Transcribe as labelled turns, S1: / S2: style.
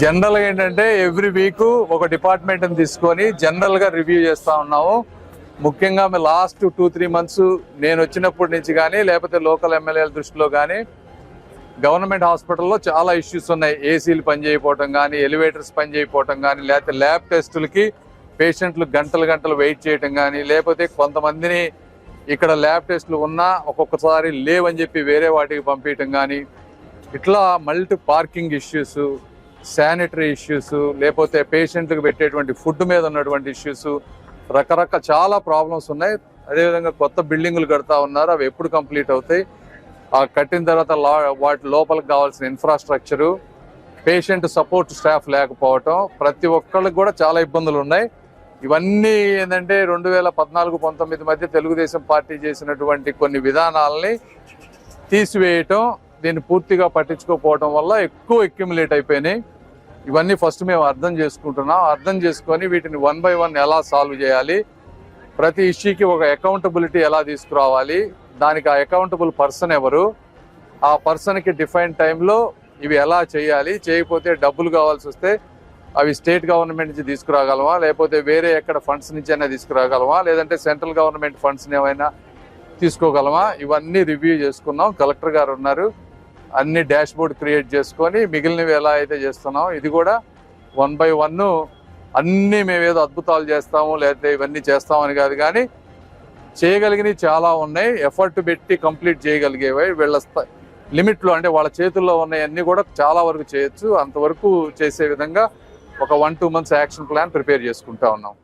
S1: జనరల్గా ఏంటంటే every week ఒక డిపార్ట్మెంట్ని తీసుకొని జనరల్గా రివ్యూ చేస్తూ ఉన్నాము. ముఖ్యంగా లాస్ట్ 2-3 మంత్స్ నేను వచ్చినప్పటి నుంచి కానీ లేకపోతే లోకల్ ఎమ్మెల్యేల దృష్టిలో కానీ గవర్నమెంట్ హాస్పిటల్లో చాలా ఇష్యూస్ ఉన్నాయి. ఏసీలు పనిచేయకపోవటం కానీ, ఎలివేటర్స్ పనిచేయకపోవటం కానీ, లేకపోతే ల్యాబ్ టెస్టులకి పేషెంట్లు గంటలు వెయిట్ చేయటం కానీ, లేకపోతే కొంతమందిని ఇక్కడ ల్యాబ్ టెస్టులు ఉన్నా ఒక్కొక్కసారి లేవని చెప్పి వేరే వాటికి పంపించడం కానీ, ఇట్లా multi parking issues, sanitary issues, లేకపోతే పేషెంట్లకు పెట్టేటువంటి ఫుడ్ మీద ఉన్నటువంటి ఇష్యూస్, రకరకాల చాలా ప్రాబ్లమ్స్ ఉన్నాయి. అదేవిధంగా కొత్త బిల్డింగులు కడతా ఉన్నారు, అవి ఎప్పుడు కంప్లీట్ అవుతాయి, ఆ కట్టిన తర్వాత వాటి లోపలికి కావాల్సిన ఇన్ఫ్రాస్ట్రక్చరు, పేషెంట్ సపోర్ట్ స్టాఫ్ లేకపోవటం, ప్రతి ఒక్కళ్ళకి కూడా చాలా ఇబ్బందులు ఉన్నాయి. ఇవన్నీ ఏంటంటే 2014-19 మధ్య తెలుగుదేశం పార్టీ చేసినటువంటి కొన్ని విధానాలని తీసివేయటం, దీన్ని పూర్తిగా పట్టించుకోకపోవడం వల్ల ఎక్కువ అక్యుములేట్ అయిపోయినాయి. ఇవన్నీ ఫస్ట్ మేము అర్థం చేసుకుంటున్నాం. అర్థం చేసుకొని వీటిని 1 by 1 ఎలా సాల్వ్ చేయాలి, ప్రతి ఇష్యూకి ఒక అకౌంటబిలిటీ ఎలా తీసుకురావాలి, దానికి ఆ అకౌంటబుల్ పర్సన్ ఎవరు, ఆ పర్సన్కి డిఫైన్ టైంలో ఇవి ఎలా చేయాలి, చేయకపోతే డబ్బులు కావాల్సి వస్తే అవి స్టేట్ గవర్నమెంట్ నుంచి తీసుకురాగలమా, లేకపోతే వేరే ఎక్కడ ఫండ్స్ నుంచి అయినా తీసుకురాగలమా, లేదంటే సెంట్రల్ గవర్నమెంట్ ఫండ్స్ని ఏమైనా తీసుకోగలమా, ఇవన్నీ రివ్యూ చేసుకున్నాం. కలెక్టర్ గారు ఉన్నారు, అన్ని డాష్ బోర్డ్ క్రియేట్ చేసుకొని మిగిలినవి ఎలా అయితే చేస్తున్నాం ఇది కూడా 1 by 1 అన్నీ మేమేదో అద్భుతాలు చేస్తాము లేకపోతే ఇవన్నీ చేస్తామని కాదు, కానీ చేయగలిగినవి చాలా ఉన్నాయి. ఎఫర్ట్ పెట్టి కంప్లీట్ చేయగలిగేవి వీళ్ళ లిమిట్లో, అంటే వాళ్ళ చేతుల్లో ఉన్నాయన్నీ కూడా చాలా వరకు చేయొచ్చు. అంతవరకు చేసే విధంగా ఒక 1-2 months యాక్షన్ ప్లాన్ ప్రిపేర్ చేసుకుంటా ఉన్నాం.